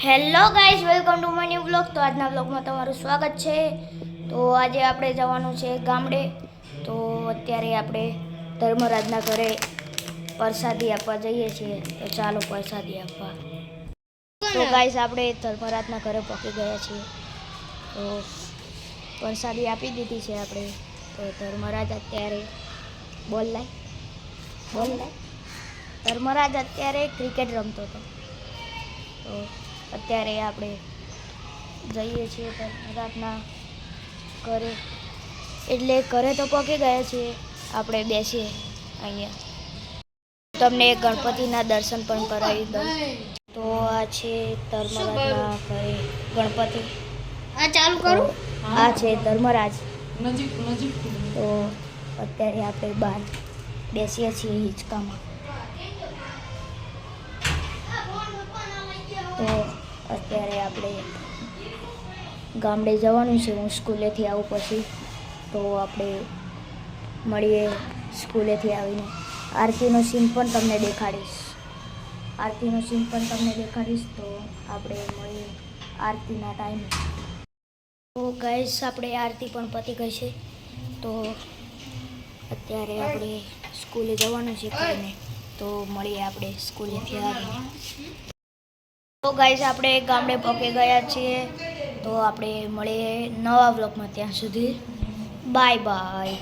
Hello guys, welcome to my new blog. તો આજના બ્લોગમાં તમારું સ્વાગત છે. તો આજે આપણે જવાનું છે ગામડે. તો અત્યારે આપણે ધર્મરાજના ઘરે પ્રસાદી આપવા જઈએ છીએ. તો ચાલો પ્રસાદી આપવા. તો ગાઈઝ, આપણે ધર્મરાજના ઘરે પહોંચી ગયા છીએ. તો પ્રસાદી આપી દીધી છે આપણે. તો ધર્મરાજ અત્યારે બોલ લાય ધર્મરાજ અત્યારે ક્રિકેટ રમતો હતો. તો અત્યારે આપણે જઈએ છીએ ધર્મરાજના ઘરે, એટલે ઘરે તો પહોંચી ગયા છીએ. આપણે બેસીએ અહીંયા. તમને ગણપતિના દર્શન પણ કરાવી દઉં. તો આ છે ધર્મરાજના ઘરે ગણપતિ. આ ચાલુ કરું. આ છે ધર્મરાજ. તો અત્યારે આપણે બહાર બેસીએ છીએ હિંચકામાં. તો અત્યારે આપણે ગામડે જવાનું છે. હું સ્કૂલેથી આવું પછી તો આપણે મળીએ સ્કૂલેથી આવીને. આરતીનો સીન પણ તમને દેખાડીશ. તો આપણે મળીએ આરતીના ટાઈમે. તો ગાઈસ, આપણે આરતી પણ પતી ગઈ છે. તો અત્યારે આપણે સ્કૂલે જવાનું છે કરીને. તો મળીએ આપણે સ્કૂલેથી આવીને. તો ગાઈસ, આપણે ગામડે પહોંચી ગયા છીએ. તો આપણે મળીએ નવા બ્લોગમાં. ત્યાં સુધી બાય બાય.